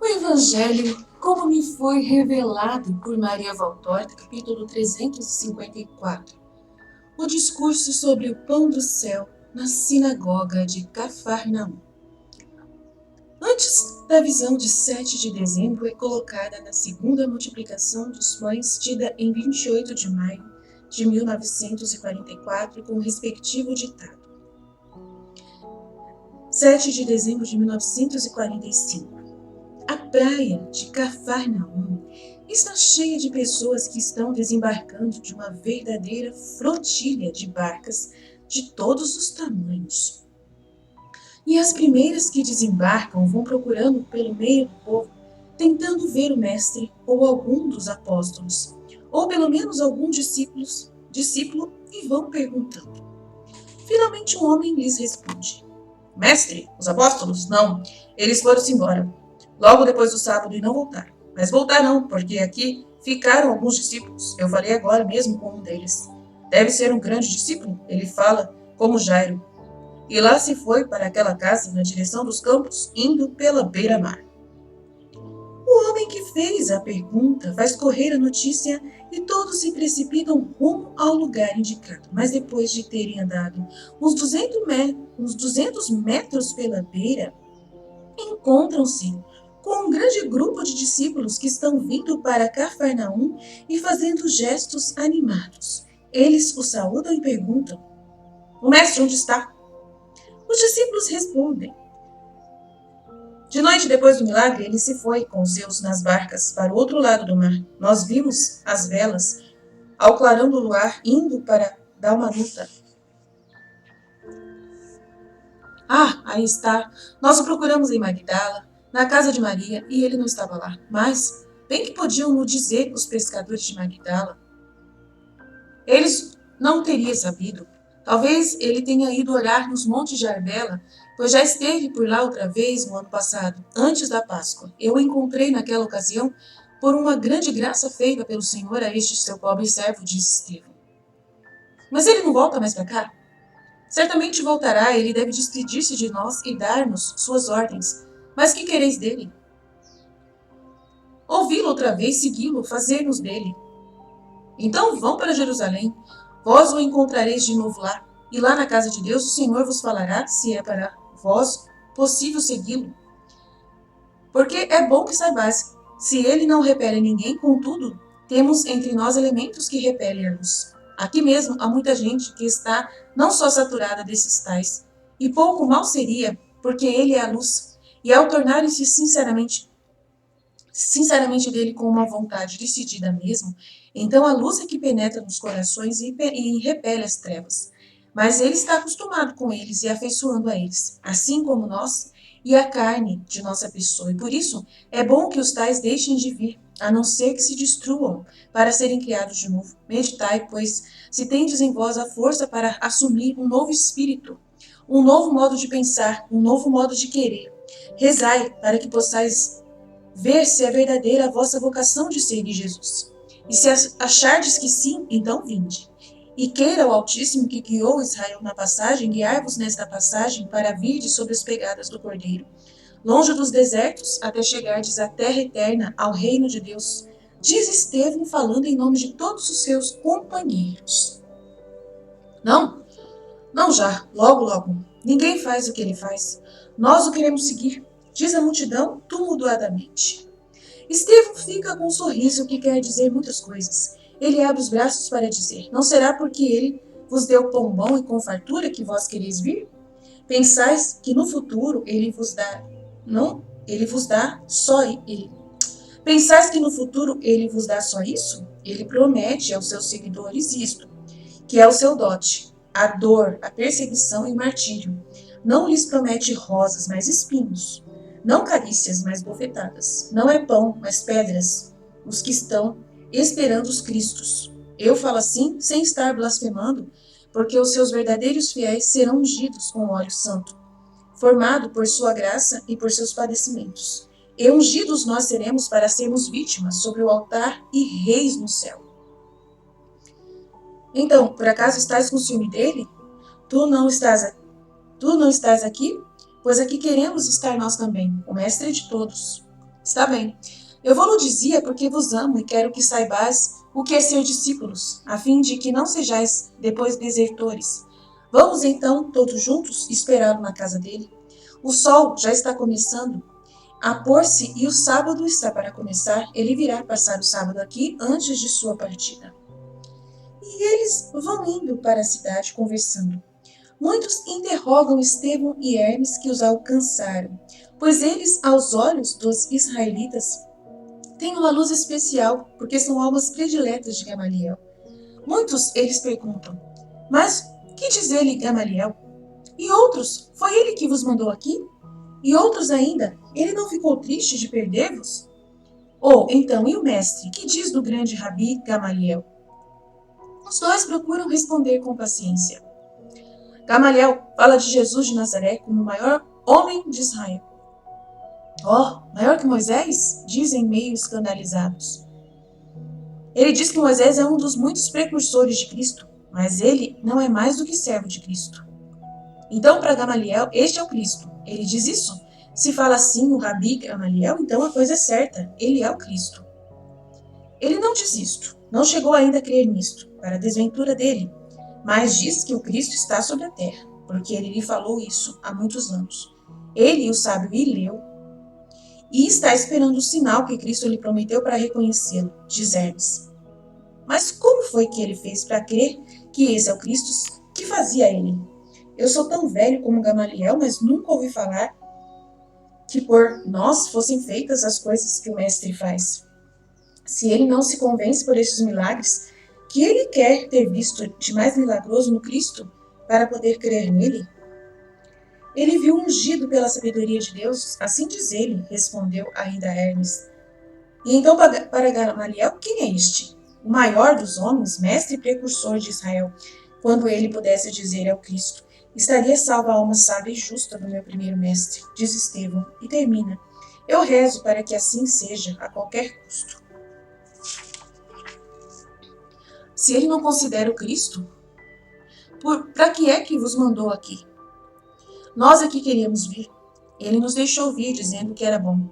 Evangelho, como me foi revelado por Maria Valtorta, capítulo 354. O discurso sobre o pão do céu na sinagoga de Cafarnaum. Antes da visão de 7 de dezembro é colocada na segunda multiplicação dos pães, tida em 28 de maio de 1944, com o respectivo ditado. 7 de dezembro de 1945. A praia de Cafarnaum está cheia de pessoas que estão desembarcando de uma verdadeira flotilha de barcas de todos os tamanhos. E as primeiras que desembarcam vão procurando pelo meio do povo, tentando ver o mestre ou algum dos apóstolos, ou pelo menos algum discípulo, e vão perguntando. Finalmente um homem lhes responde: Mestre, os apóstolos? Não, eles foram-se embora logo depois do sábado e não voltaram. Mas voltarão, porque aqui ficaram alguns discípulos. Eu falei agora mesmo com um deles. Deve ser um grande discípulo, ele fala como Jairo. E lá se foi para aquela casa na direção dos campos, indo pela beira-mar. O homem que fez a pergunta faz correr a notícia e todos se precipitam rumo ao lugar indicado. Mas depois de terem andado uns 200 metros pela beira, encontram-se com um grande grupo de discípulos que estão vindo para Cafarnaum e fazendo gestos animados. Eles o saúdam e perguntam: O mestre onde está? Os discípulos respondem: De noite depois do milagre, ele se foi com os seus nas barcas para o outro lado do mar. Nós vimos as velas ao clarão do luar indo para Dalmanuta. Ah, aí está. Nós o procuramos em Magdala, na casa de Maria, e ele não estava lá. Mas, bem que podiam nos dizer os pescadores de Magdala. Eles não teriam sabido. Talvez ele tenha ido olhar nos montes de Arbela, pois já esteve por lá outra vez no ano passado, antes da Páscoa. Eu o encontrei naquela ocasião por uma grande graça feita pelo Senhor a este seu pobre servo, disse Estevão. Mas ele não volta mais para cá? Certamente voltará, ele deve despedir-se de nós e dar-nos suas ordens. Mas que quereis dele? Ouvi-lo outra vez, segui-lo, fazer-nos dele. Então vão para Jerusalém, vós o encontrareis de novo lá, e lá na casa de Deus o Senhor vos falará, se é para vós possível segui-lo. Porque é bom que saibais, se ele não repele ninguém, contudo, temos entre nós elementos que repelem a luz. Aqui mesmo há muita gente que está não só saturada desses tais, e pouco mal seria, porque ele é a luz, e ao tornarem-se sinceramente dele com uma vontade decidida mesmo, então a luz é que penetra nos corações e repele as trevas. Mas ele está acostumado com eles e afeiçoando a eles, assim como nós e a carne de nossa pessoa. E por isso é bom que os tais deixem de vir, a não ser que se destruam, para serem criados de novo. Meditai, pois, se tendes em vós a força para assumir um novo espírito, um novo modo de pensar, um novo modo de querer. Rezai para que possais ver se é verdadeira a vossa vocação de seguir Jesus. E se achardes que sim, então vinde. E queira o Altíssimo que guiou Israel na passagem, guiar-vos nesta passagem para virdes sobre as pegadas do Cordeiro, longe dos desertos, até chegardes à terra eterna, ao reino de Deus. Diz Estevão, falando em nome de todos os seus companheiros. Não já, logo. Ninguém faz o que ele faz. Nós o queremos seguir, diz a multidão tumultuadamente. Estevão fica com um sorriso que quer dizer muitas coisas. Ele abre os braços para dizer: Não será porque ele vos deu pão bom e com fartura que vós quereis vir? Pensais que no futuro ele vos dá... Não, ele vos dá só ele. Pensais que no futuro ele vos dá só isso? Ele promete aos seus seguidores isto, que é o seu dote, a dor, a perseguição e o martírio. Não lhes promete rosas, mas espinhos. Não carícias, mas bofetadas. Não é pão, mas pedras. Os que estão esperando os Cristos. Eu falo assim, sem estar blasfemando, porque os seus verdadeiros fiéis serão ungidos com óleo santo, formado por sua graça e por seus padecimentos. E ungidos nós seremos para sermos vítimas sobre o altar e reis no céu. Então, por acaso estás com ciúme dele? Tu não estás aqui? Pois aqui queremos estar nós também, o mestre de todos. Está bem. Eu vou-lo dizer porque vos amo e quero que saibais o que é ser discípulos, a fim de que não sejais depois desertores. Vamos então, todos juntos, esperá-lo na casa dele. O sol já está começando a pôr-se e o sábado está para começar. Ele virá passar o sábado aqui antes de sua partida. E eles vão indo para a cidade conversando. Muitos interrogam Estevão e Hermes que os alcançaram, pois eles, aos olhos dos israelitas, têm uma luz especial, porque são almas prediletas de Gamaliel. Muitos eles perguntam, mas que diz ele, Gamaliel? E outros, foi ele que vos mandou aqui? E outros ainda, ele não ficou triste de perder-vos? Ou, então, e o mestre, que diz do grande rabi Gamaliel? Os dois procuram responder com paciência. Gamaliel fala de Jesus de Nazaré como o maior homem de Israel. Maior que Moisés? Dizem meio escandalizados. Ele diz que Moisés é um dos muitos precursores de Cristo, mas ele não é mais do que servo de Cristo. Então, para Gamaliel, este é o Cristo. Ele diz isso. Se fala assim o rabi Gamaliel, então a coisa é certa, ele é o Cristo. Ele não diz isto, não chegou ainda a crer nisto, para a desventura dele, mas diz que o Cristo está sobre a terra, porque ele lhe falou isso há muitos anos. Ele, o sábio Hileu, e está esperando o sinal que Cristo lhe prometeu para reconhecê-lo, diz Hermes. Mas como foi que ele fez para crer que esse é o Cristo? Que fazia ele? Eu sou tão velho como Gamaliel, mas nunca ouvi falar que por nós fossem feitas as coisas que o Mestre faz. Se ele não se convence por estes milagres, que ele quer ter visto de mais milagroso no Cristo para poder crer nele? Ele viu ungido pela sabedoria de Deus, assim diz ele, respondeu ainda Hermes. E então para Gamaliel, quem é este? O maior dos homens, mestre e precursor de Israel, quando ele pudesse dizer é o Cristo. Estaria salva a alma sábia e justa do meu primeiro mestre, diz Estevão, e termina. Eu rezo para que assim seja, a qualquer custo. Se ele não considera o Cristo, para que é que vos mandou aqui? Nós aqui queríamos vir. Ele nos deixou vir, dizendo que era bom.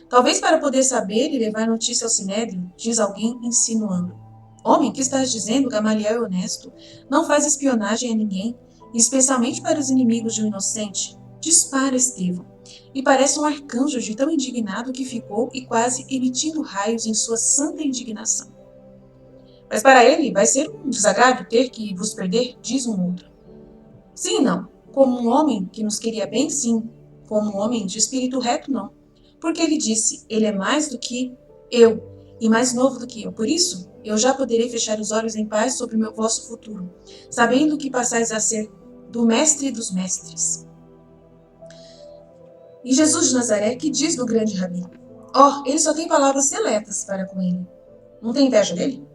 Talvez para poder saber e levar notícia ao Sinédrio, diz alguém insinuando. Homem, que estás dizendo? Gamaliel é honesto. Não faz espionagem a ninguém, especialmente para os inimigos de um inocente. Dispara, Estevão. E parece um arcanjo de tão indignado que ficou e quase emitindo raios em sua santa indignação. Mas para ele vai ser um desagrado ter que vos perder, diz um outro. Sim e não. Como um homem que nos queria bem, sim. Como um homem de espírito reto, não. Porque ele disse, ele é mais do que eu e mais novo do que eu. Por isso, eu já poderei fechar os olhos em paz sobre o meu vosso futuro, sabendo que passais a ser do mestre dos mestres. E Jesus de Nazaré, que diz do grande rabi? Ele só tem palavras seletas para com ele. Não tem inveja dele?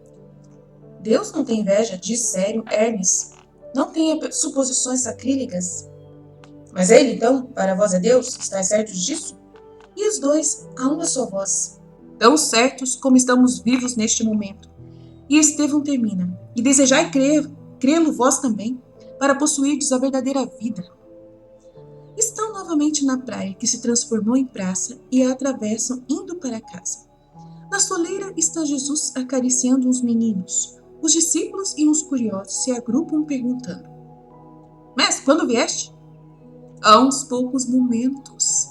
Deus não tem inveja, diz sério Hermes. Não tenha suposições sacrílegas. Mas ele, então, para vós é Deus? Estáis certos disso? E os dois, a uma só voz. Tão certos como estamos vivos neste momento. E Estevão termina. E desejai crê-lo vós também, para possuirdes a verdadeira vida. Estão novamente na praia, que se transformou em praça, e a atravessam indo para casa. Na soleira está Jesus acariciando uns meninos. Os discípulos e uns curiosos se agrupam perguntando. Mestre, quando vieste? Há uns poucos momentos.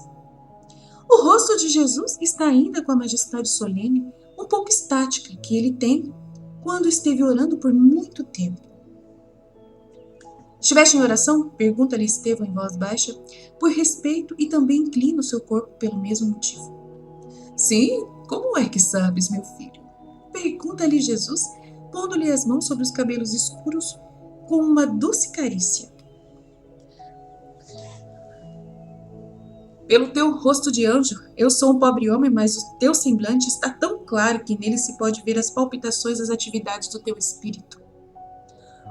O rosto de Jesus está ainda com a majestade solene, um pouco estática, que ele tem quando esteve orando por muito tempo. Estiveste em oração? Pergunta-lhe Estevão em voz baixa, por respeito e também inclina o seu corpo pelo mesmo motivo. Sim, como é que sabes, meu filho? Pergunta-lhe Jesus, pondo-lhe as mãos sobre os cabelos escuros com uma doce carícia. Pelo teu rosto de anjo, eu sou um pobre homem, mas o teu semblante está tão claro que nele se pode ver as palpitações das atividades do teu espírito.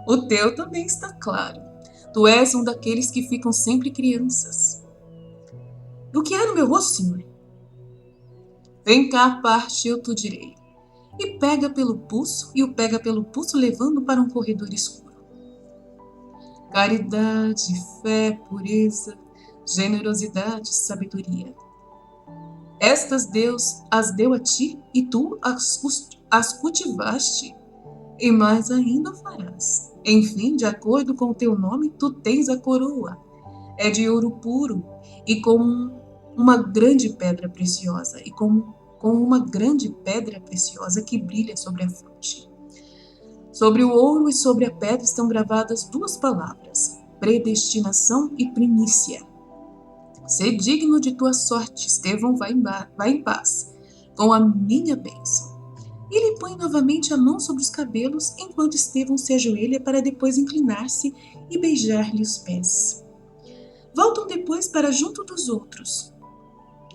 O teu também está claro. Tu és um daqueles que ficam sempre crianças. O que há no meu rosto, senhor? Vem cá à parte, eu te direi. E pega pelo pulso, e o pega pelo pulso levando para um corredor escuro. Caridade, fé, pureza, generosidade, sabedoria. Estas Deus as deu a ti, e tu as cultivaste, e mais ainda farás. Enfim, de acordo com o teu nome, tu tens a coroa. É de ouro puro, e com uma grande pedra preciosa, com uma grande pedra preciosa que brilha sobre a fronte. Sobre o ouro e sobre a pedra estão gravadas duas palavras: predestinação e primícia. Sê digno de tua sorte, Estevão, vai em paz, com a minha bênção. E ele põe novamente a mão sobre os cabelos, enquanto Estevão se ajoelha para depois inclinar-se e beijar-lhe os pés. Voltam depois para junto dos outros.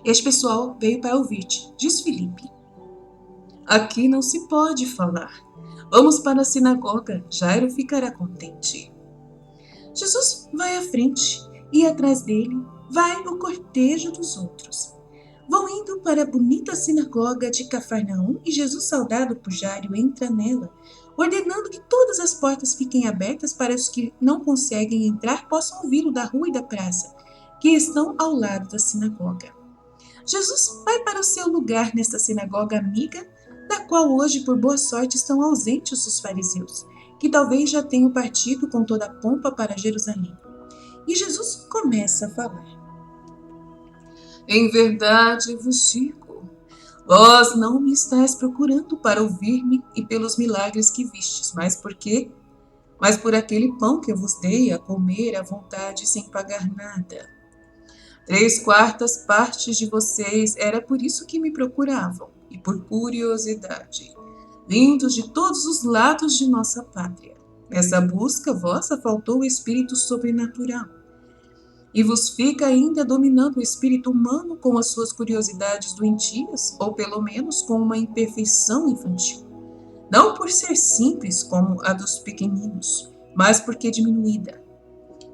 Este pessoal veio para ouvir-te, diz Filipe. Aqui não se pode falar. Vamos para a sinagoga, Jairo ficará contente. Jesus vai à frente e atrás dele vai o cortejo dos outros. Vão indo para a bonita sinagoga de Cafarnaum e Jesus, saudado por Jairo, entra nela, ordenando que todas as portas fiquem abertas para os que não conseguem entrar possam ouvi-lo da rua e da praça, que estão ao lado da sinagoga. Jesus vai para o seu lugar nesta sinagoga amiga, da qual hoje, por boa sorte, estão ausentes os fariseus, que talvez já tenham partido com toda a pompa para Jerusalém. E Jesus começa a falar. Em verdade vos digo, vós não me estáis procurando para ouvir-me e pelos milagres que vistes, mas por aquele pão que eu vos dei a comer à vontade sem pagar nada. 3/4 partes de vocês era por isso que me procuravam, e por curiosidade, vindos de todos os lados de nossa pátria. Nessa busca vossa faltou o espírito sobrenatural, e vos fica ainda dominando o espírito humano com as suas curiosidades doentias, ou pelo menos com uma imperfeição infantil. Não por ser simples como a dos pequeninos, mas porque diminuída,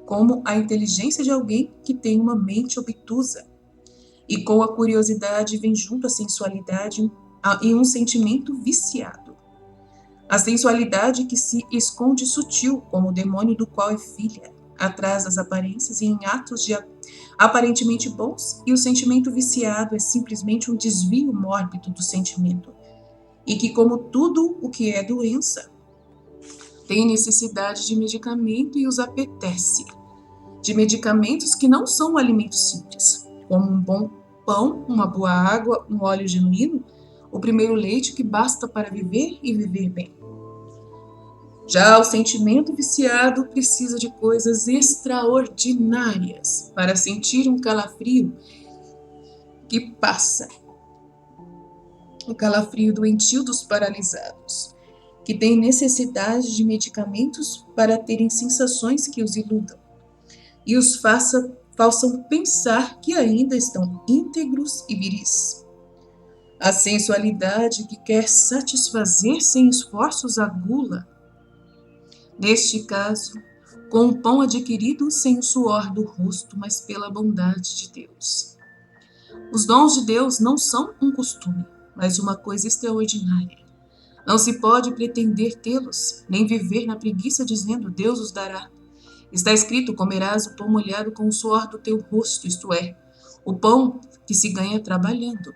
como a inteligência de alguém que tem uma mente obtusa. E com a curiosidade vem junto a sensualidade e um sentimento viciado. A sensualidade que se esconde sutil, como o demônio do qual é filha, atrás das aparências e em atos aparentemente bons, e o sentimento viciado é simplesmente um desvio mórbido do sentimento, e que, como tudo o que é doença, tem necessidade de medicamento e os apetece, de medicamentos que não são um alimento simples, como um bom pão, uma boa água, um óleo genuíno, o primeiro leite que basta para viver e viver bem. Já o sentimento viciado precisa de coisas extraordinárias para sentir um calafrio que passa. O calafrio doentio dos paralisados, que tem necessidade de medicamentos para terem sensações que os iludam e os façam pensar que ainda estão íntegros e viris. A sensualidade que quer satisfazer sem esforços a gula, neste caso, com o pão adquirido sem o suor do rosto, mas pela bondade de Deus. Os dons de Deus não são um costume, mas uma coisa extraordinária. Não se pode pretender tê-los, nem viver na preguiça dizendo Deus os dará. Está escrito, comerás o pão molhado com o suor do teu rosto, isto é, o pão que se ganha trabalhando.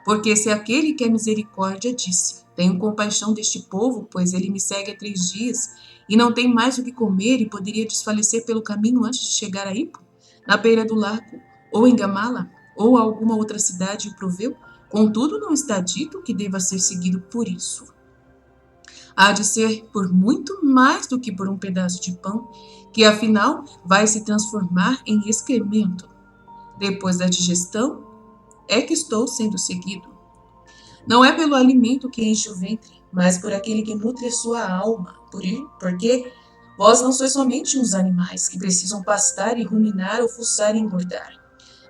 Porque se aquele que é misericórdia disse, tenho compaixão deste povo, pois ele me segue há 3 dias, e não tem mais o que comer e poderia desfalecer pelo caminho antes de chegar a Ipo, na beira do lago, ou em Gamala, ou a alguma outra cidade o proveu, contudo não está dito que deva ser seguido por isso. Há de ser por muito mais do que por um pedaço de pão, que afinal vai se transformar em excremento. Depois da digestão, é que estou sendo seguido. Não é pelo alimento que enche o ventre, mas por aquele que nutre a sua alma. Porque vós não sois somente uns animais que precisam pastar e ruminar ou fuçar e engordar,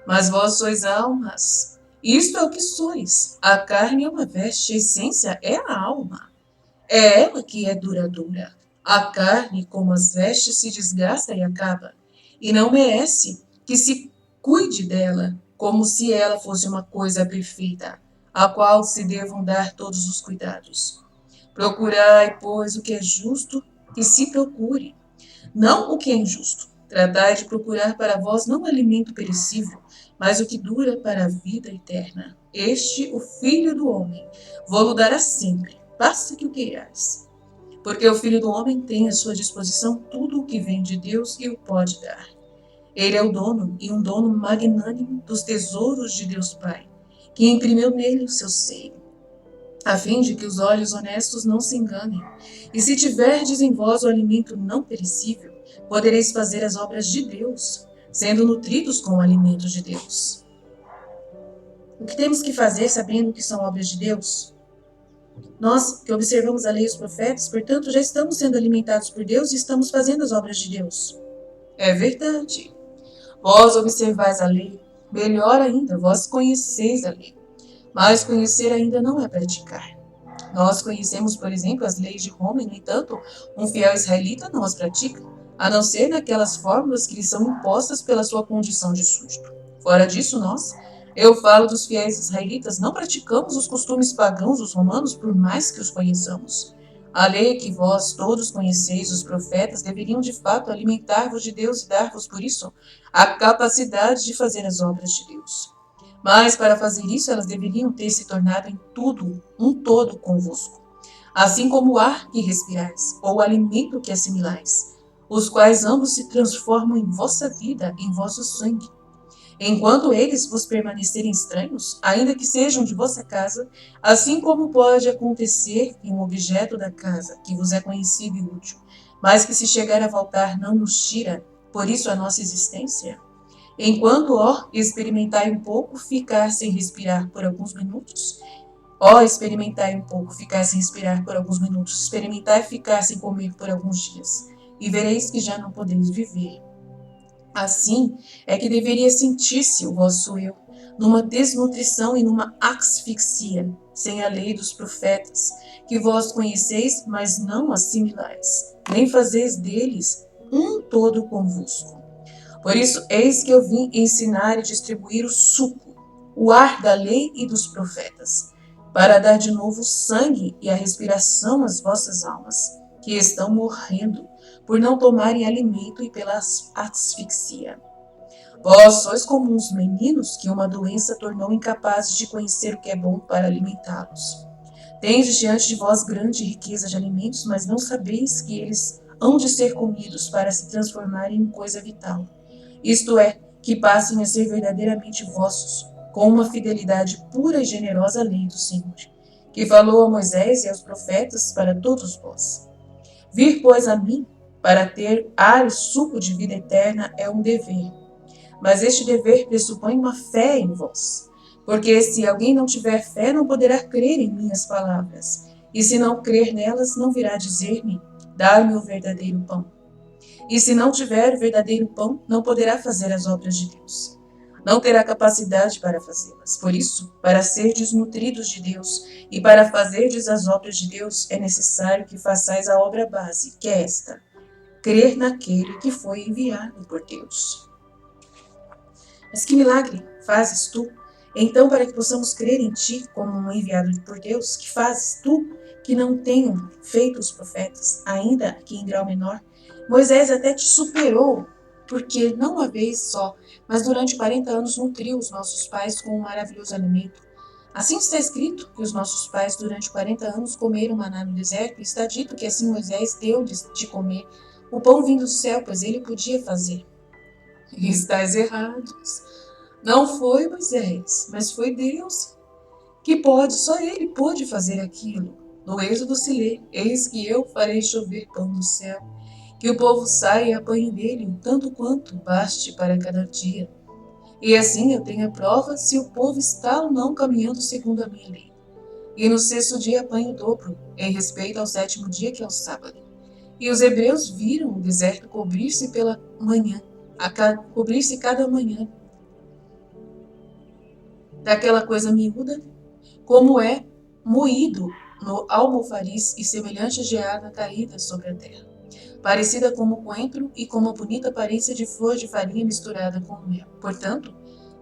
mas vós sois almas. Isto é o que sois. A carne é uma veste, a essência é a alma. É ela que é duradoura. A carne, como as vestes, se desgasta e acaba, e não merece que se cuide dela, como se ela fosse uma coisa perfeita, a qual se devam dar todos os cuidados. Procurai, pois, o que é justo, que se procure, não o que é injusto. Tratai de procurar para vós não alimento perecível, mas o que dura para a vida eterna. Este, o Filho do Homem, vou-lo dará sempre, basta que o queirais. Porque o Filho do Homem tem à sua disposição tudo o que vem de Deus e o pode dar. Ele é o dono e um dono magnânimo dos tesouros de Deus Pai, que imprimiu nele o seu seio, a fim de que os olhos honestos não se enganem. E se tiverdes em vós o alimento não perecível, podereis fazer as obras de Deus, sendo nutridos com o alimento de Deus. O que temos que fazer sabendo que são obras de Deus? Nós que observamos a lei e os profetas, portanto, já estamos sendo alimentados por Deus e estamos fazendo as obras de Deus. É verdade. Vós observais a lei, melhor ainda, vós conheceis a lei. Mas conhecer ainda não é praticar. Nós conhecemos, por exemplo, as leis de Roma e, no entanto, um fiel israelita não as pratica, a não ser naquelas fórmulas que lhe são impostas pela sua condição de súdito. Fora disso, eu falo dos fiéis israelitas, não praticamos os costumes pagãos dos romanos, por mais que os conheçamos. A lei que vós todos conheceis, os profetas, deveriam de fato alimentar-vos de Deus e dar-vos, por isso, a capacidade de fazer as obras de Deus. Mas, para fazer isso, elas deveriam ter se tornado em tudo um todo convosco, assim como o ar que respirais, ou o alimento que assimilais, os quais ambos se transformam em vossa vida, em vosso sangue. Enquanto eles vos permanecerem estranhos, ainda que sejam de vossa casa, assim como pode acontecer em um objeto da casa, que vos é conhecido e útil, mas que se chegar a voltar não nos tira, por isso, a nossa existência? Enquanto, experimentai um pouco ficar sem respirar por alguns minutos, experimentai um pouco ficar sem respirar por alguns minutos, experimentai ficar sem comer por alguns dias, e vereis que já não podeis viver. Assim é que deveria sentir-se o vosso eu, numa desnutrição e numa asfixia, sem a lei dos profetas, que vós conheceis, mas não assimilais, nem fazeis deles um todo convosco. Por isso, eis que eu vim ensinar e distribuir o suco, o ar da lei e dos profetas, para dar de novo sangue e a respiração às vossas almas, que estão morrendo, por não tomarem alimento e pela asfixia. Vós sois como uns meninos que uma doença tornou incapazes de conhecer o que é bom para alimentá-los. Tendes diante de vós grande riqueza de alimentos, mas não sabeis que eles hão de ser comidos para se transformarem em coisa vital. Isto é, que passem a ser verdadeiramente vossos, com uma fidelidade pura e generosa à lei do Senhor, que falou a Moisés e aos profetas para todos vós. Vir, pois, a mim, para ter ar e suco de vida eterna é um dever. Mas este dever pressupõe uma fé em vós. Porque se alguém não tiver fé, não poderá crer em minhas palavras. E se não crer nelas, não virá dizer-me, dá-me o verdadeiro pão. E se não tiver o verdadeiro pão, não poderá fazer as obras de Deus. Não terá capacidade para fazê-las. Por isso, para serdes nutridos de Deus e para fazerdes as obras de Deus, é necessário que façais a obra base, que é esta: crer naquele que foi enviado por Deus. Mas que milagre fazes tu? Então, para que possamos crer em ti como um enviado por Deus, que fazes tu que não tenham feito os profetas, ainda que em grau menor? Moisés até te superou, porque não uma vez só, mas durante 40 anos nutriu os nossos pais com um maravilhoso alimento. Assim está escrito que os nossos pais durante 40 anos comeram maná no deserto, e está dito que assim Moisés deu-lhes de comer o pão vindo do céu, pois ele podia fazer. E estáis errados. Não foi Moisés, mas foi Deus, que só ele pôde fazer aquilo. No Êxodo se lê: eis que eu farei chover pão do céu, que o povo saia e apanhe dele tanto quanto baste para cada dia. E assim eu tenho a prova se o povo está ou não caminhando segundo a minha lei. E no sexto dia apanho o dobro, em respeito ao sétimo dia, que é o sábado. E os hebreus viram o deserto cobrir-se pela manhã, cobrir-se cada manhã daquela coisa miúda, como é moído no almofariz e semelhante a geada caída sobre a terra, parecida como coentro e com uma bonita aparência de flor de farinha misturada com mel. Portanto,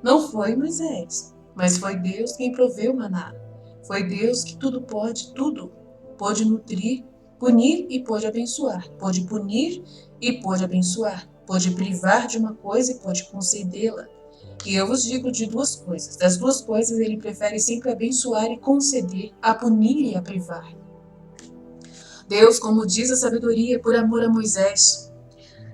não foi Moisés, mas foi Deus quem proveu o maná. Foi Deus que tudo pôde nutrir, punir e pôde abençoar, pôde punir e pôde abençoar, pôde privar de uma coisa e pôde concedê-la. E eu vos digo de duas coisas. Das duas coisas ele prefere sempre abençoar e conceder, a punir e a privar. Deus, como diz a sabedoria, por amor a Moisés,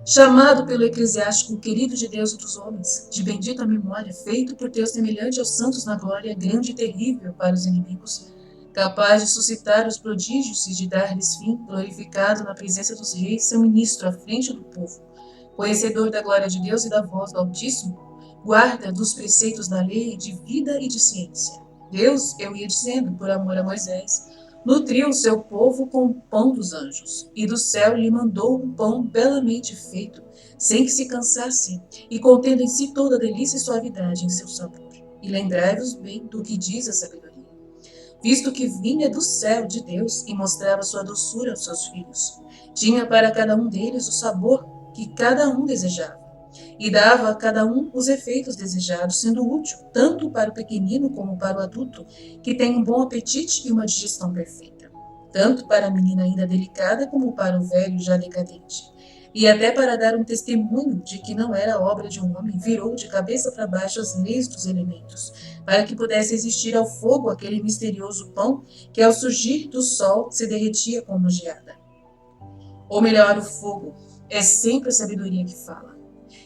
chamado pelo eclesiástico querido de Deus e dos homens, de bendita memória, feito por Deus semelhante aos santos na glória, grande e terrível para os inimigos, capaz de suscitar os prodígios e de dar-lhes fim, glorificado na presença dos reis, seu ministro à frente do povo, conhecedor da glória de Deus e da voz do Altíssimo, guarda dos preceitos da lei, de vida e de ciência. Deus, eu ia dizendo, por amor a Moisés, nutriu o seu povo com o pão dos anjos, e do céu lhe mandou um pão belamente feito, sem que se cansasse, e contendo em si toda a delícia e suavidade em seu sabor. E lembrai-vos bem do que diz a sabedoria, visto que vinha do céu de Deus e mostrava sua doçura aos seus filhos. Tinha para cada um deles o sabor que cada um desejava, e dava a cada um os efeitos desejados, sendo útil tanto para o pequenino como para o adulto, que tem um bom apetite e uma digestão perfeita, tanto para a menina ainda delicada como para o velho já decadente. E até para dar um testemunho de que não era obra de um homem, virou de cabeça para baixo as leis dos elementos, para que pudesse existir ao fogo aquele misterioso pão que ao surgir do sol se derretia como geada. Ou melhor, o fogo é sempre a sabedoria que fala.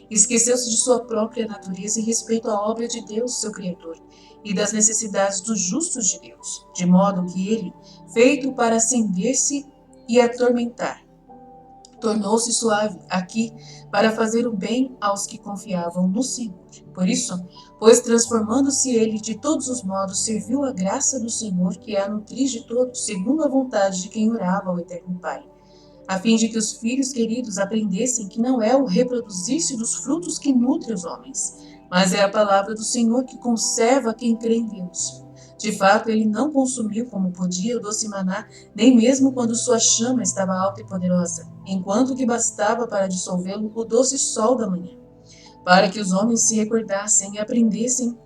Esqueceu-se de sua própria natureza em respeito à obra de Deus, seu Criador, e das necessidades dos justos de Deus, de modo que ele, feito para acender-se e atormentar, tornou-se suave aqui para fazer o bem aos que confiavam no Senhor. Por isso, pois transformando-se ele de todos os modos, serviu a graça do Senhor, que é a nutriz de todos, segundo a vontade de quem orava ao Eterno Pai, a fim de que os filhos queridos aprendessem que não é o reproduzir-se dos frutos que nutre os homens, mas é a palavra do Senhor que conserva quem crê em Deus. De fato, ele não consumiu como podia o doce maná, nem mesmo quando sua chama estava alta e poderosa, enquanto que bastava para dissolvê-lo o doce sol da manhã, para que os homens se recordassem e aprendessem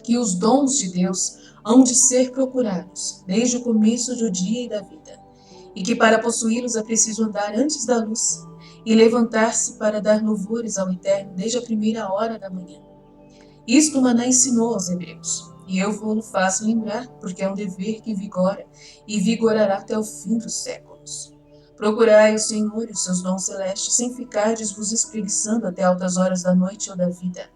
que os dons de Deus hão de ser procurados, desde o começo do dia e da vida, e que para possuí-los é preciso andar antes da luz e levantar-se para dar louvores ao Eterno desde a primeira hora da manhã. Isto Maná ensinou aos hebreus, e eu vou-lo faço lembrar, porque é um dever que vigora e vigorará até o fim dos séculos. Procurai o Senhor e os seus dons celestes, sem ficardes vos espreguiçando até altas horas da noite ou da vida.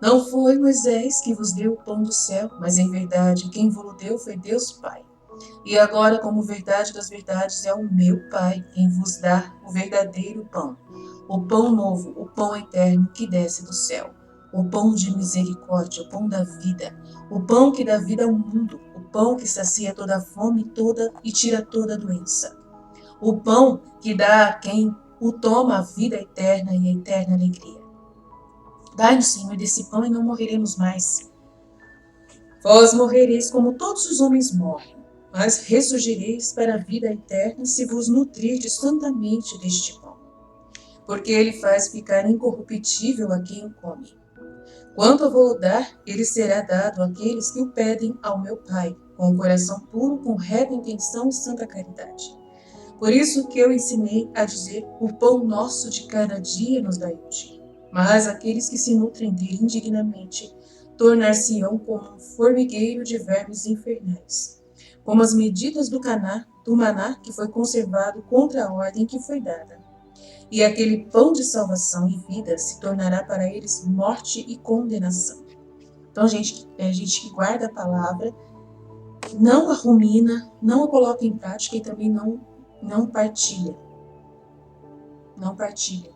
Não foi Moisés que vos deu o pão do céu, mas em verdade quem vos deu foi Deus Pai. E agora, como verdade das verdades, é o meu Pai quem vos dá o verdadeiro pão, o pão novo, o pão eterno que desce do céu, o pão de misericórdia, o pão da vida, o pão que dá vida ao mundo, o pão que sacia toda a fome toda e tira toda a doença, o pão que dá a quem o toma a vida eterna e a eterna alegria. Dai-nos, Senhor, desse pão e não morreremos mais. Vós morrereis como todos os homens morrem, mas ressurgireis para a vida eterna se vos nutrirdes santamente deste pão, porque ele faz ficar incorruptível a quem o come. Quanto eu vou dar, ele será dado àqueles que o pedem ao meu Pai, com o coração puro, com reta intenção e santa caridade. Por isso que eu ensinei a dizer, o pão nosso de cada dia nos dai hoje. Mas aqueles que se nutrem dele indignamente, tornar-se-ão como um formigueiro de vermes infernais, como as medidas do maná que foi conservado contra a ordem que foi dada. E aquele pão de salvação e vida se tornará para eles morte e condenação. Então, gente que guarda a palavra, não a rumina, não a coloca em prática e também não partilha. Não partilha.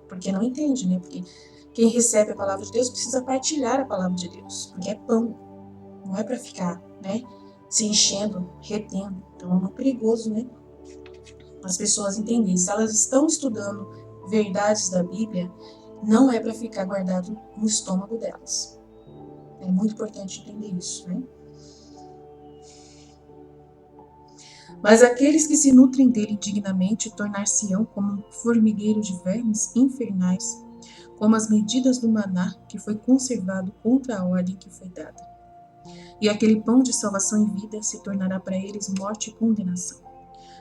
Porque não entende, né? Porque quem recebe a palavra de Deus precisa partilhar a palavra de Deus. Porque é pão. Não é para ficar, né? Se enchendo, retendo. Então é muito perigoso, né? As pessoas entenderem. Se elas estão estudando verdades da Bíblia, não é para ficar guardado no estômago delas. É muito importante entender isso, né? Mas aqueles que se nutrem dele indignamente tornar-se-ão como um formigueiro de vermes infernais, como as medidas do maná que foi conservado contra a ordem que foi dada. E aquele pão de salvação e vida se tornará para eles morte e condenação.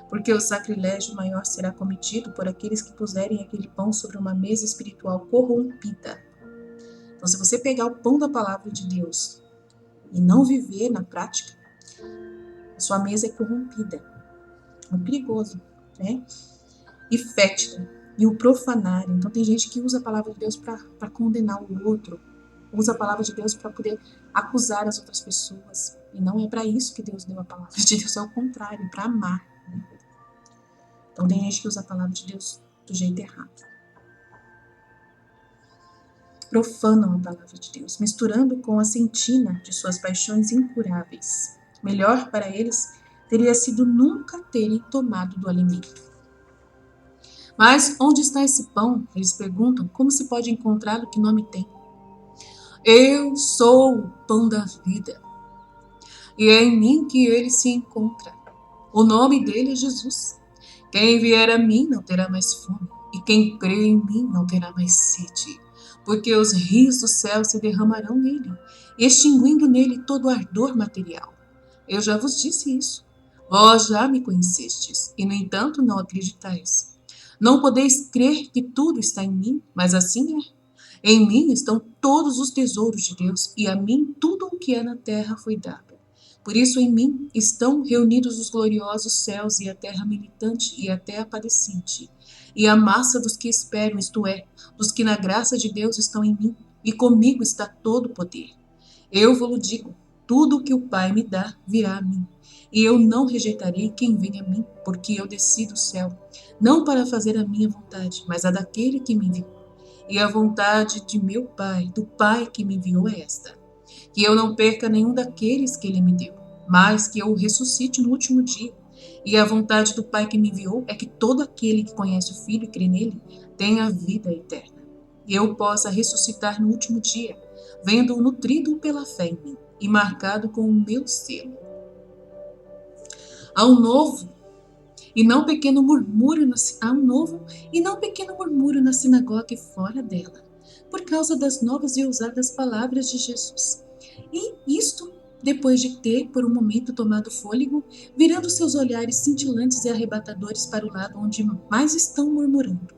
Porque o sacrilégio maior será cometido por aqueles que puserem aquele pão sobre uma mesa espiritual corrompida. Então, se você pegar o pão da palavra de Deus e não viver na prática, a sua mesa é corrompida. É perigoso, né? E fétida. E o profanário. Então, tem gente que usa a palavra de Deus para condenar o outro. Usa a palavra de Deus para poder acusar as outras pessoas. E não é para isso que Deus deu a palavra de Deus, é o contrário, para amar. Né? Então, tem gente que usa a palavra de Deus do jeito errado. Profanam a palavra de Deus, misturando com a sentina de suas paixões incuráveis. Melhor para eles teria sido nunca terem tomado do alimento. Mas onde está esse pão? Eles perguntam. Como se pode encontrá-lo? Que nome tem? Eu sou o pão da vida. E é em mim que ele se encontra. O nome dele é Jesus. Quem vier a mim não terá mais fome. E quem crê em mim não terá mais sede. Porque os rios do céu se derramarão nele, extinguindo nele todo o ardor material. Eu já vos disse isso. Vós já me conhecestes, e no entanto não acreditais. Não podeis crer que tudo está em mim, mas assim é. Em mim estão todos os tesouros de Deus, e a mim tudo o que é na terra foi dado. Por isso em mim estão reunidos os gloriosos céus e a terra militante e a terra padecente, e a massa dos que esperam, isto é, dos que na graça de Deus estão em mim, e comigo está todo o poder. Eu vou-lo digo, tudo o que o Pai me dá virá a mim, e eu não rejeitarei quem vem a mim, porque eu desci do céu, não para fazer a minha vontade, mas a daquele que me enviou. E a vontade de meu Pai, do Pai que me enviou é esta, que eu não perca nenhum daqueles que ele me deu, mas que eu o ressuscite no último dia. E a vontade do Pai que me enviou é que todo aquele que conhece o Filho e crê nele tenha a vida eterna. E eu possa ressuscitar no último dia, vendo-o nutrido pela fé em mim e marcado com o meu selo. Há um novo e não pequeno murmúrio na sinagoga e fora dela, por causa das novas e ousadas palavras de Jesus. E isto depois de ter, por um momento, tomado fôlego, virando seus olhares cintilantes e arrebatadores para o lado onde mais estão murmurando,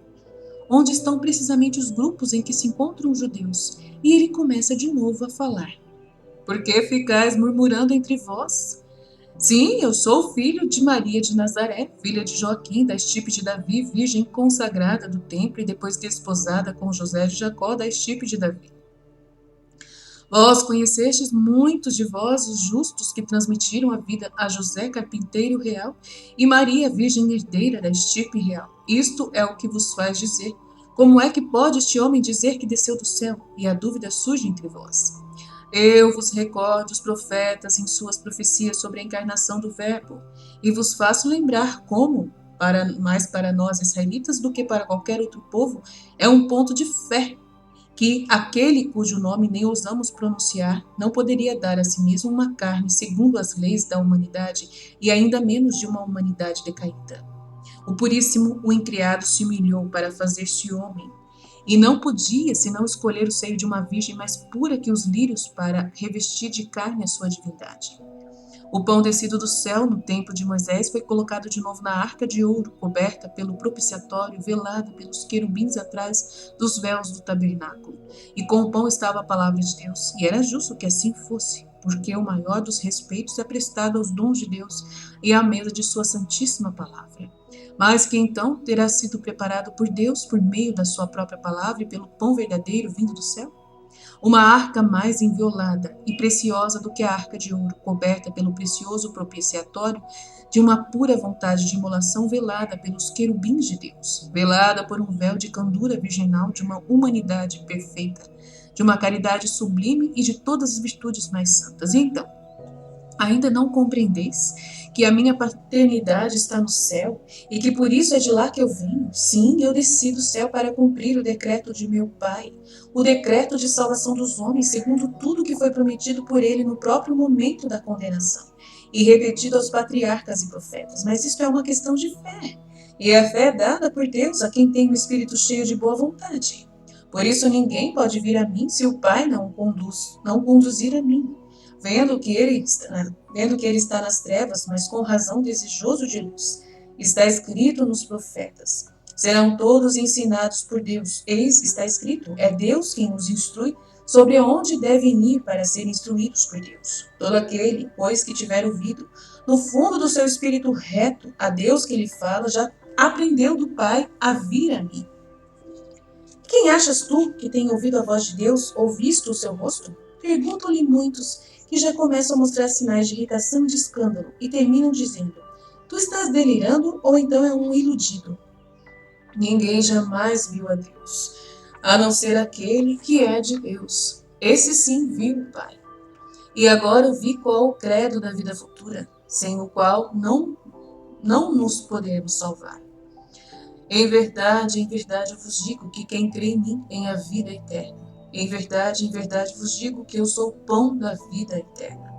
onde estão precisamente os grupos em que se encontram os judeus, e ele começa de novo a falar. Por que ficais murmurando entre vós? Sim, eu sou filho de Maria de Nazaré, filha de Joaquim, da estirpe de Davi, virgem consagrada do templo e depois desposada com José de Jacó, da estirpe de Davi. Vós conhecestes muitos de vós os justos que transmitiram a vida a José, carpinteiro real, e Maria, virgem herdeira da estirpe real. Isto é o que vos faz dizer. Como é que pode este homem dizer que desceu do céu? E a dúvida surge entre vós. Eu vos recordo os profetas em suas profecias sobre a encarnação do Verbo, e vos faço lembrar como, mais para nós israelitas do que para qualquer outro povo, é um ponto de fé que aquele cujo nome nem ousamos pronunciar não poderia dar a si mesmo uma carne segundo as leis da humanidade e ainda menos de uma humanidade decaída. O Puríssimo, o Incriado, se humilhou para fazer-se homem e não podia senão escolher o seio de uma virgem mais pura que os lírios para revestir de carne a sua divindade. O pão descido do céu no tempo de Moisés foi colocado de novo na arca de ouro, coberta pelo propiciatório, velada pelos querubins atrás dos véus do tabernáculo. E com o pão estava a palavra de Deus, e era justo que assim fosse, porque o maior dos respeitos é prestado aos dons de Deus e à mesa de sua santíssima palavra. Mas que então terá sido preparado por Deus por meio da sua própria palavra e pelo pão verdadeiro vindo do céu? Uma arca mais inviolada e preciosa do que a arca de ouro, coberta pelo precioso propiciatório de uma pura vontade de imolação velada pelos querubins de Deus, velada por um véu de candura virginal de uma humanidade perfeita, de uma caridade sublime e de todas as virtudes mais santas. E então, ainda não compreendeis que a minha paternidade está no céu e que por isso é de lá que eu venho? Sim, eu desci do céu para cumprir o decreto de meu Pai, o decreto de salvação dos homens, segundo tudo que foi prometido por ele no próprio momento da condenação e repetido aos patriarcas e profetas. Mas isto é uma questão de fé, e a fé é dada por Deus a quem tem o espírito cheio de boa vontade. Por isso ninguém pode vir a mim se o Pai não conduzir a mim. Vendo que ele está nas trevas, mas com razão desejoso de luz. Está escrito nos profetas. Serão todos ensinados por Deus. Eis, está escrito, é Deus quem os instrui sobre onde devem ir para serem instruídos por Deus. Todo aquele, pois, que tiver ouvido, no fundo do seu espírito reto, a Deus que lhe fala, já aprendeu do Pai a vir a mim. Quem achas tu que tem ouvido a voz de Deus ou visto o seu rosto? Perguntam-lhe muitos, que já começam a mostrar sinais de irritação e de escândalo, e terminam dizendo: tu estás delirando ou então é um iludido? Ninguém jamais viu a Deus, a não ser aquele que é de Deus. Esse sim viu o Pai. E agora vi qual o credo da vida futura, sem o qual não nos podemos salvar. Em verdade eu vos digo que quem crê em mim tem a vida eterna. Em verdade vos digo que eu sou o pão da vida eterna.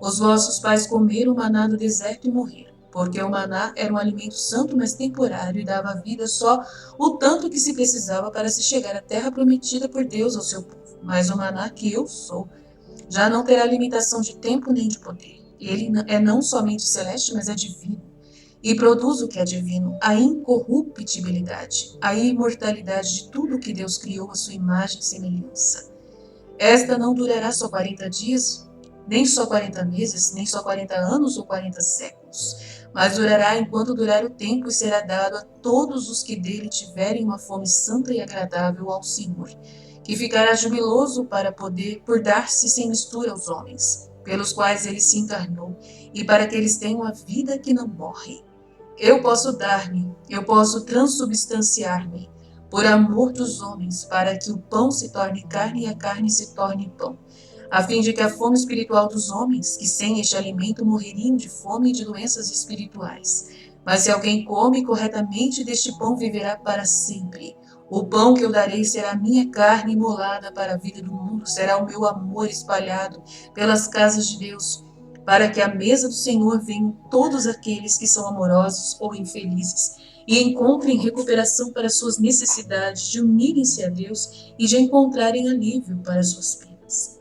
Os vossos pais comeram maná no deserto e morreram, porque o maná era um alimento santo, mas temporário, e dava vida só o tanto que se precisava para se chegar à terra prometida por Deus ao seu povo. Mas o maná que eu sou já não terá limitação de tempo nem de poder. Ele é não somente celeste, mas é divino. E produz o que é divino, a incorruptibilidade, a imortalidade de tudo que Deus criou à sua imagem e semelhança. Esta não durará só 40 dias, nem só 40 meses, nem só 40 anos ou 40 séculos, mas durará enquanto durar o tempo e será dado a todos os que dele tiverem uma fome santa e agradável ao Senhor, que ficará jubiloso por dar-se sem mistura aos homens, pelos quais ele se encarnou, e para que eles tenham a vida que não morre. Eu posso transubstanciar-me, por amor dos homens, para que o pão se torne carne e a carne se torne pão, a fim de que a fome espiritual dos homens, que sem este alimento morreriam de fome e de doenças espirituais. Mas se alguém come corretamente deste pão, viverá para sempre. O pão que eu darei será a minha carne imolada para a vida do mundo, será o meu amor espalhado pelas casas de Deus, para que à mesa do Senhor venham todos aqueles que são amorosos ou infelizes, e encontrem recuperação para suas necessidades, de unirem-se a Deus e de encontrarem alívio para suas penas.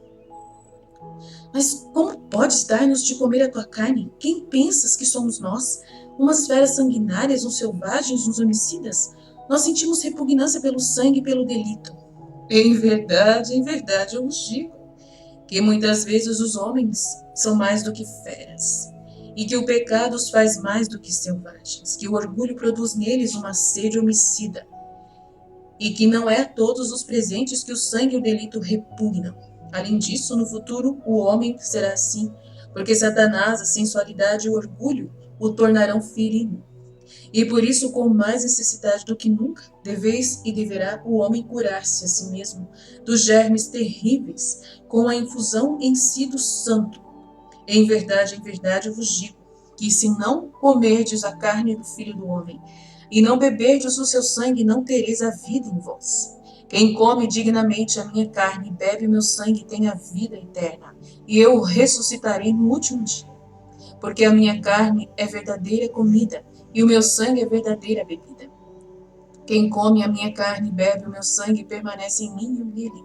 Mas como podes dar-nos de comer a tua carne? Quem pensas que somos nós? Umas feras sanguinárias, uns selvagens, uns homicidas? Nós sentimos repugnância pelo sangue e pelo delito. Em verdade eu vos digo que muitas vezes os homens são mais do que feras, e que o pecado os faz mais do que selvagens, que o orgulho produz neles uma sede homicida, e que não é a todos os presentes que o sangue e o delito repugnam. Além disso, no futuro, o homem será assim, porque Satanás, a sensualidade e o orgulho o tornarão ferino. E por isso, com mais necessidade do que nunca, deveis e deverá o homem curar-se a si mesmo dos germes terríveis, com a infusão em si do santo. Em verdade eu vos digo, que se não comerdes a carne do Filho do Homem, e não beberdes o seu sangue, não tereis a vida em vós. Quem come dignamente a minha carne e bebe o meu sangue tem a vida eterna, e eu o ressuscitarei no último dia. Porque a minha carne é verdadeira comida, e o meu sangue é verdadeira bebida. Quem come a minha carne e bebe o meu sangue permanece em mim e eu nele.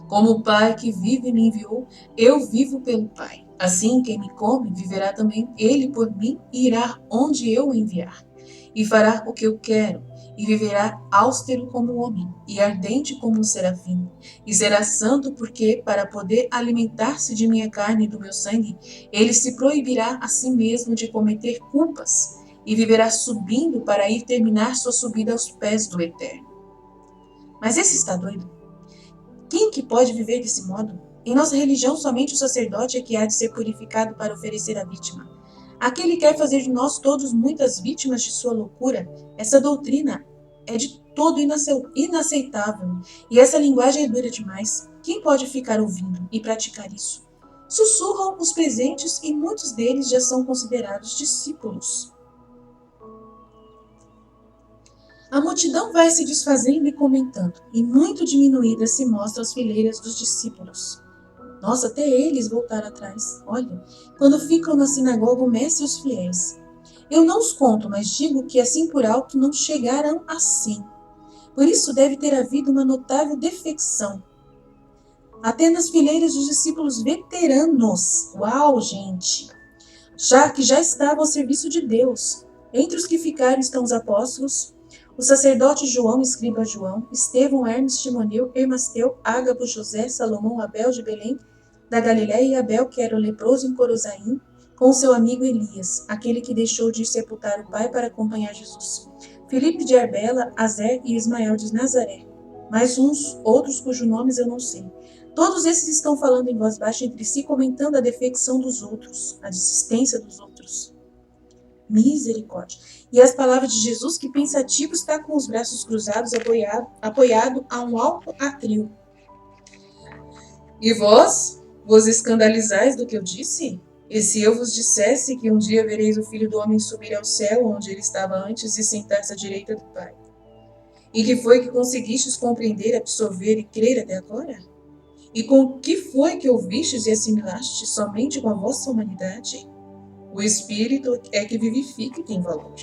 Como o Pai que vive me enviou, eu vivo pelo Pai. Assim, quem me come, viverá também ele por mim e irá onde eu o enviar. E fará o que eu quero, e viverá austero como um homem, e ardente como um serafim. E será santo porque, para poder alimentar-se de minha carne e do meu sangue, ele se proibirá a si mesmo de cometer culpas, e viverá subindo para ir terminar sua subida aos pés do Eterno. Mas esse está doido? Quem que pode viver desse modo? Em nossa religião, somente o sacerdote é que há de ser purificado para oferecer a vítima. Aquele quer fazer de nós todos muitas vítimas de sua loucura. Essa doutrina é de todo inaceitável, e essa linguagem é dura demais. Quem pode ficar ouvindo e praticar isso? Sussurram os presentes e muitos deles já são considerados discípulos. A multidão vai se desfazendo e comentando, e muito diminuídas se mostram as fileiras dos discípulos. Nossa, até eles voltaram atrás. Olha, quando ficam na sinagoga o mestre e os fiéis. Eu não os conto, mas digo que assim por alto não chegaram assim. Por isso deve ter havido uma notável defecção. Até nas fileiras dos discípulos veteranos. Uau, gente! Já estavam ao serviço de Deus. Entre os que ficaram estão os apóstolos, o sacerdote João, escriba João, Estevão, Hermes, Timoneu, Hermasteu, Ágabo, José, Salomão, Abel de Belém, da Galiléia e Abel, que era o leproso em Corozaim, com seu amigo Elias, aquele que deixou de ir sepultar o pai para acompanhar Jesus. Filipe de Arbela, Azer e Ismael de Nazaré, mais uns outros cujos nomes eu não sei. Todos esses estão falando em voz baixa entre si, comentando a defecção dos outros, a desistência dos outros. Misericórdia. E as palavras de Jesus, que pensativo está com os braços cruzados, apoiado a um alto atril. E vos escandalizais do que eu disse? E se eu vos dissesse que um dia vereis o Filho do Homem subir ao céu, onde ele estava antes, e sentar-se à direita do Pai? E que foi que conseguistes compreender, absorver e crer até agora? E com que foi que ouvistes e assimilastes somente com a vossa humanidade? O Espírito é que vivifica e tem valor.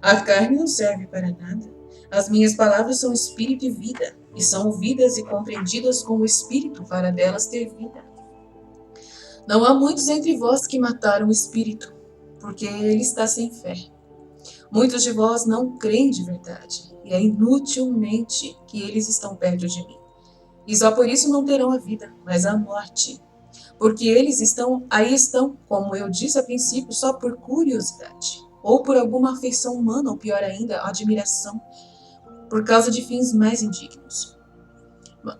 A carne não serve para nada. As minhas palavras são Espírito e vida, e são ouvidas e compreendidas com o Espírito para delas ter vida. Não há muitos entre vós que mataram o Espírito, porque ele está sem fé. Muitos de vós não creem de verdade, e é inutilmente que eles estão perto de mim. E só por isso não terão a vida, mas a morte. Porque eles estão, como eu disse a princípio, só por curiosidade, ou por alguma afeição humana, ou pior ainda, admiração, por causa de fins mais indignos.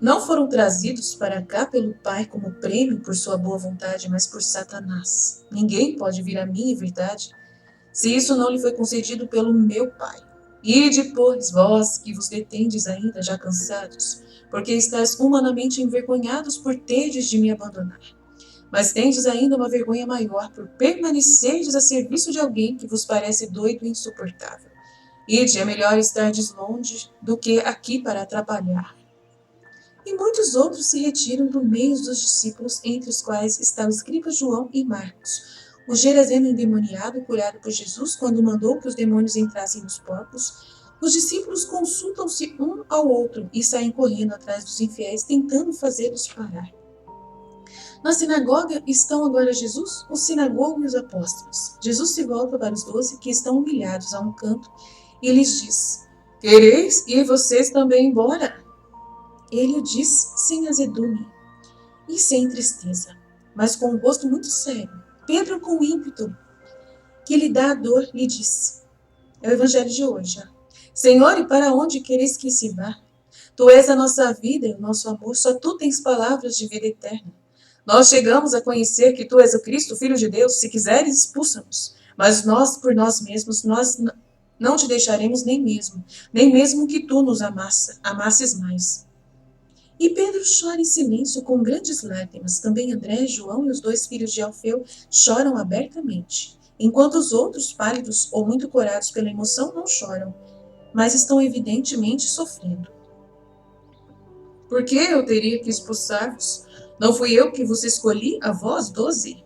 Não foram trazidos para cá pelo Pai como prêmio por sua boa vontade, mas por Satanás. Ninguém pode vir a mim, em verdade, se isso não lhe foi concedido pelo meu Pai. Ide, pois, vós que vos detendes ainda, já cansados, porque estáis humanamente envergonhados por terdes de me abandonar. Mas tendes ainda uma vergonha maior por permanecerdes a serviço de alguém que vos parece doido e insuportável. Ide, é melhor estardes longe do que aqui para atrapalhar. E muitos outros se retiram do meio dos discípulos, entre os quais está o escriba João e Marcos, o Geraseno endemoniado curado por Jesus quando mandou que os demônios entrassem nos porcos. Os discípulos consultam-se um ao outro e saem correndo atrás dos infiéis, tentando fazê-los parar. Na sinagoga estão agora Jesus, o sinagogo e os apóstolos. Jesus se volta para os 12, que estão humilhados a um canto, e lhes diz: Quereis ir vocês também embora? Ele o diz sem azedume e sem tristeza, mas com um rosto muito sério. Pedro, com ímpeto que lhe dá a dor, lhe diz: É o evangelho de hoje. Senhor, e para onde quereis que se vá? Tu és a nossa vida e o nosso amor, só tu tens palavras de vida eterna. Nós chegamos a conhecer que tu és o Cristo, o Filho de Deus. Se quiseres, expulsa-nos. Mas nós, por nós mesmos, nós não te deixaremos nem mesmo que tu nos amasses mais. E Pedro chora em silêncio com grandes lágrimas. Também André, João e os 2 filhos de Alfeu choram abertamente, enquanto os outros, pálidos ou muito corados pela emoção, não choram, mas estão evidentemente sofrendo. Por que eu teria que expulsar-vos? Não fui eu que vos escolhi, a vós, 12?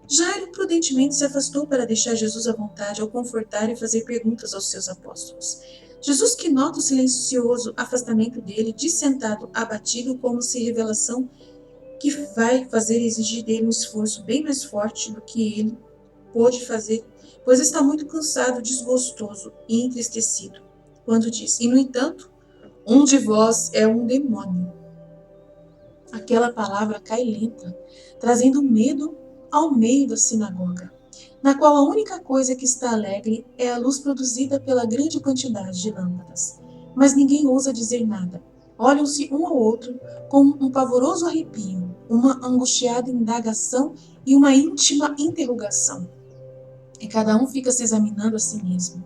Jairo prudentemente se afastou para deixar Jesus à vontade ao confortar e fazer perguntas aos seus apóstolos. Jesus, que nota o silencioso afastamento dele, diz sentado, abatido, como se revelação que vai fazer exigir dele um esforço bem mais forte do que ele pôde fazer, pois está muito cansado, desgostoso e entristecido, quando diz: E, no entanto, um de vós é um demônio. Aquela palavra cai lenta, trazendo medo ao meio da sinagoga, na qual a única coisa que está alegre é a luz produzida pela grande quantidade de lâmpadas. Mas ninguém ousa dizer nada. Olham-se um ao outro com um pavoroso arrepio, uma angustiada indagação e uma íntima interrogação. E cada um fica se examinando a si mesmo.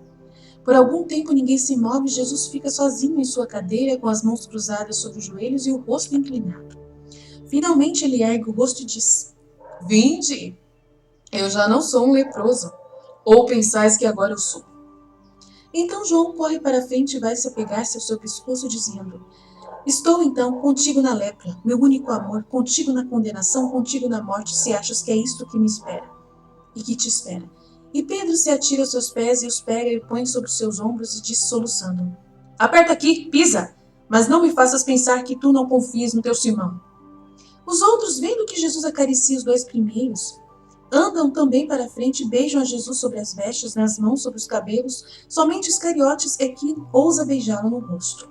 Por algum tempo ninguém se move, Jesus fica sozinho em sua cadeira, com as mãos cruzadas sobre os joelhos e o rosto inclinado. Finalmente ele ergue o rosto e diz: Vinde, eu já não sou um leproso, ou pensais que agora eu sou? Então João corre para a frente e vai se apegar-se ao seu pescoço, dizendo: Estou então contigo na lepra, meu único amor, contigo na condenação, contigo na morte, se achas que é isto que me espera e que te espera. E Pedro se atira aos seus pés e os pega e põe sobre os seus ombros e diz soluçando: Aperta aqui, pisa, mas não me faças pensar que tu não confias no teu Simão. Os outros, vendo que Jesus acaricia os 2 primeiros, Andam também para a frente e beijam a Jesus sobre as vestes, nas mãos, sobre os cabelos. Somente Iscariotes é que ousa beijá-lo no rosto.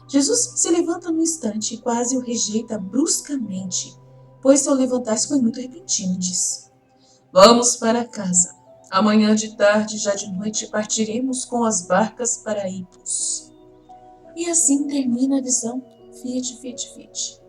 Jesus se levanta num instante e quase o rejeita bruscamente, pois seu levantar-se foi muito repentino, e diz: Vamos para casa. Amanhã de tarde, já de noite, partiremos com as barcas para Ipos. E assim termina a visão. Fiat, fiat, fiat.